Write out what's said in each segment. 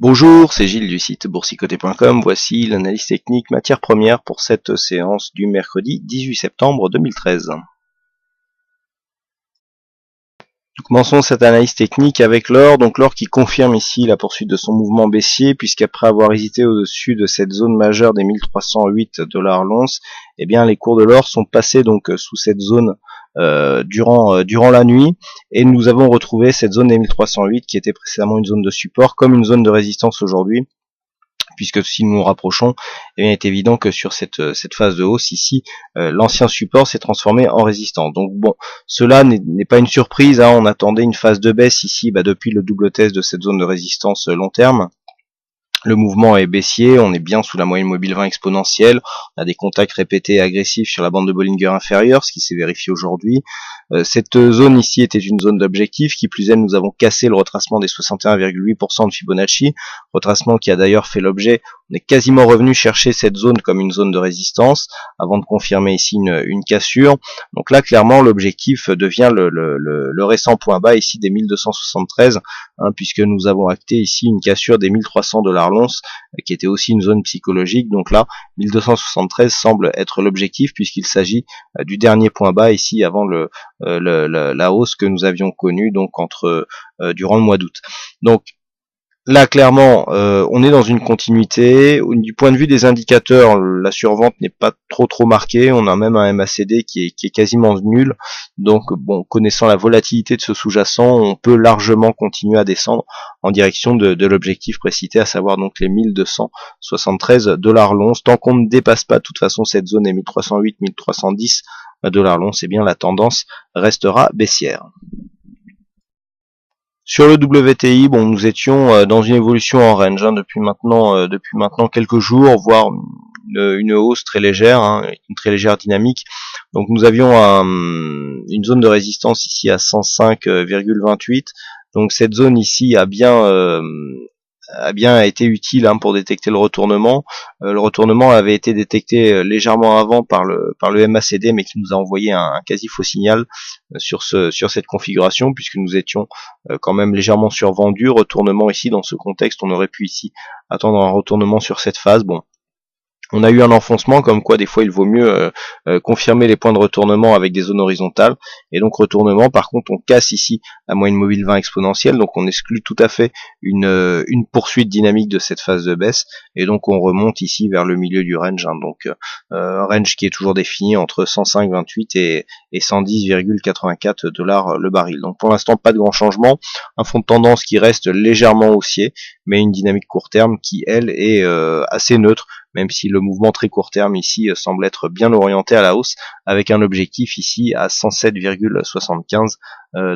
Bonjour, c'est Gilles du site boursicoté.com. Voici l'analyse technique matière première pour cette séance du mercredi 18 septembre 2013. Nous commençons cette analyse technique avec l'or, donc l'or qui confirme ici la poursuite de son mouvement baissier, puisqu'après avoir hésité au-dessus de cette zone majeure des 1308 $ l'once, eh bien les cours de l'or sont passés donc sous cette zone durant la nuit, et nous avons retrouvé cette zone des 1308 qui était précédemment une zone de support comme une zone de résistance aujourd'hui, puisque si nous nous rapprochons, eh bien, il est évident que sur cette phase de hausse ici, l'ancien support s'est transformé en résistance. Donc bon, cela n'est pas une surprise, hein, on attendait une phase de baisse ici depuis le double test de cette zone de résistance long terme. Le mouvement est baissier, on est bien sous la moyenne mobile 20 exponentielle, on a des contacts répétés et agressifs sur la bande de Bollinger inférieure, ce qui s'est vérifié aujourd'hui. Cette zone ici était une zone d'objectif, qui plus est, nous avons cassé le retracement des 61,8% de Fibonacci, retracement qui a d'ailleurs fait l'objet, on est quasiment revenu chercher cette zone comme une zone de résistance, avant de confirmer ici une cassure. Donc là, clairement, l'objectif devient le récent point bas ici des 1273, hein, puisque nous avons acté ici une cassure des 1300 $ l'once, qui était aussi une zone psychologique. Donc là, 1273 semble être l'objectif, puisqu'il s'agit du dernier point bas ici avant la hausse que nous avions connue donc durant le mois d'août. Donc là, clairement, on est dans une continuité. Du point de vue des indicateurs, la survente n'est pas trop marquée. On a même un MACD qui est quasiment nul. Donc, bon, connaissant la volatilité de ce sous-jacent, on peut largement continuer à descendre en direction de l'objectif précité, à savoir donc les 1273 $ l'once. Tant qu'on ne dépasse pas de toute façon cette zone des 1308, 1310 $ l'once, eh bien la tendance restera baissière. Sur le WTI, bon, nous étions dans une évolution en range depuis maintenant quelques jours, voire une hausse très légère, hein, une très légère dynamique. Donc nous avions une zone de résistance ici à 105,28. Donc cette zone ici a bien été utile, hein, pour détecter le retournement. Le retournement avait été détecté légèrement avant par le MACD, mais qui nous a envoyé un quasi faux signal sur cette configuration, puisque nous étions quand même légèrement survendus. Retournement ici dans ce contexte, on aurait pu ici attendre un retournement sur cette phase. Bon, on a eu un enfoncement, comme quoi des fois il vaut mieux confirmer les points de retournement avec des zones horizontales. Et donc retournement, par contre on casse ici la moyenne mobile 20 exponentielle, donc on exclut tout à fait une poursuite dynamique de cette phase de baisse, et donc on remonte ici vers le milieu du range, hein, donc un range qui est toujours défini entre 105,28 et 110,84 $ le baril. Donc pour l'instant pas de grand changement, un fond de tendance qui reste légèrement haussier, mais une dynamique court terme qui elle est assez neutre, même si le mouvement très court terme ici semble être bien orienté à la hausse, avec un objectif ici à 107,75,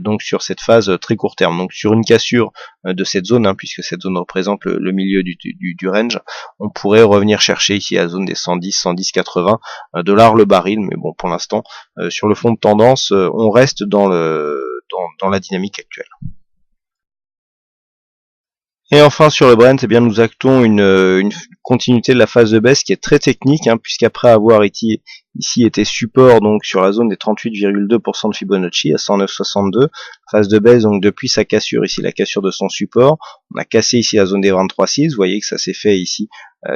donc sur cette phase très court terme. Donc sur une cassure de cette zone, hein, puisque cette zone représente le milieu du range, on pourrait revenir chercher ici à la zone des 110-110,80 $ le baril, mais bon, pour l'instant, sur le fond de tendance, on reste dans la dynamique actuelle. Et enfin sur le Brent, eh bien nous actons une continuité de la phase de baisse qui est très technique, hein, puisqu'après avoir ici été support donc sur la zone des 38,2% de Fibonacci à 109,62, phase de baisse donc depuis sa cassure ici, la cassure de son support, on a cassé ici la zone des 23,6, vous voyez que ça s'est fait ici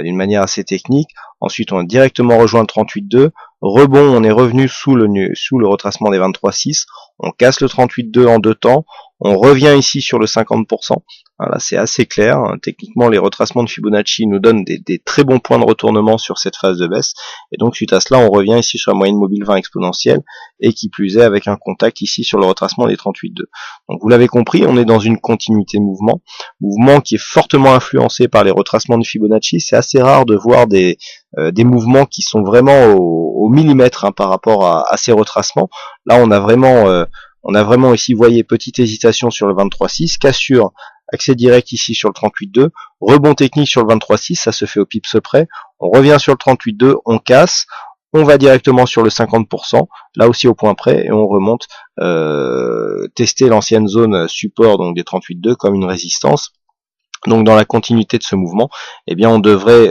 d'une manière assez technique. Ensuite on a directement rejoint le 38,2, rebond, on est revenu sous le retracement des 23,6, on casse le 38,2 en deux temps, on revient ici sur le 50%. Là c'est assez clair, hein. Techniquement les retracements de Fibonacci nous donnent des très bons points de retournement sur cette phase de baisse, et donc suite à cela on revient ici sur la moyenne mobile 20 exponentielle, et qui plus est avec un contact ici sur le retracement des 38,2. Donc vous l'avez compris, on est dans une continuité de mouvement qui est fortement influencé par les retracements de Fibonacci. C'est assez rare de voir des mouvements qui sont vraiment au millimètre, hein, par rapport à ces retracements. Là on a vraiment ici, vous voyez, petite hésitation sur le 23,6, cassure, accès direct ici sur le 38,2, rebond technique sur le 23,6, ça se fait au pips près, on revient sur le 38,2, on casse, on va directement sur le 50%, là aussi au point près, et on remonte tester l'ancienne zone support donc des 38,2 comme une résistance. Donc dans la continuité de ce mouvement, eh bien on devrait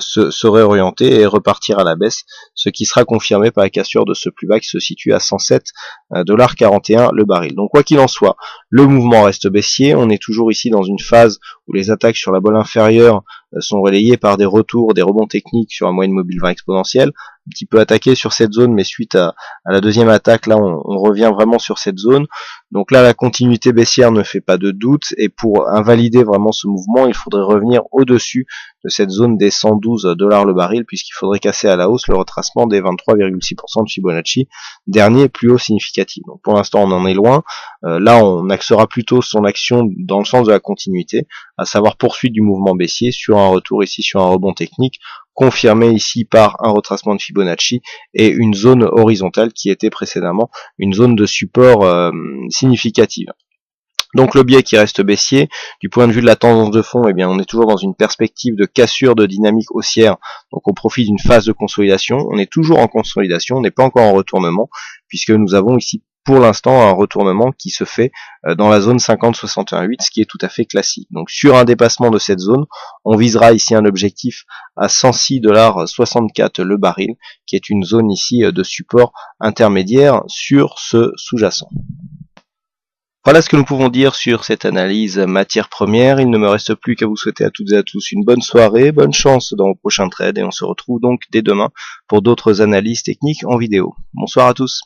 se réorienter et repartir à la baisse, ce qui sera confirmé par la cassure de ce plus bas qui se situe à 107,41 $ le baril. Donc quoi qu'il en soit, le mouvement reste baissier, on est toujours ici dans une phase où les attaques sur la bolle inférieure sont relayées par des retours, des rebonds techniques sur la moyenne mobile 20 exponentielle, un petit peu attaqué sur cette zone, mais suite à la deuxième attaque, là on revient vraiment sur cette zone. Donc là, la continuité baissière ne fait pas de doute, et pour invalider vraiment ce mouvement, il faudrait revenir au-dessus de cette zone des 112 $ le baril, puisqu'il faudrait casser à la hausse le retracement des 23,6% de Fibonacci, dernier plus haut significatif. Donc pour l'instant, on en est loin. Là, on axera plutôt son action dans le sens de la continuité, à savoir poursuite du mouvement baissier sur un retour ici sur un rebond technique, confirmé ici par un retracement de Fibonacci et une zone horizontale qui était précédemment une zone de support significative. Donc le biais qui reste baissier, du point de vue de la tendance de fond, eh bien on est toujours dans une perspective de cassure de dynamique haussière, donc on profite d'une phase de consolidation, on est toujours en consolidation, on n'est pas encore en retournement, puisque nous avons ici pour l'instant un retournement qui se fait dans la zone 50-61,8, ce qui est tout à fait classique. Donc sur un dépassement de cette zone, on visera ici un objectif à 106,64 $ le baril, qui est une zone ici de support intermédiaire sur ce sous-jacent. Voilà ce que nous pouvons dire sur cette analyse matière première. Il ne me reste plus qu'à vous souhaiter à toutes et à tous une bonne soirée, bonne chance dans vos prochains trades, et on se retrouve donc dès demain pour d'autres analyses techniques en vidéo. Bonsoir à tous.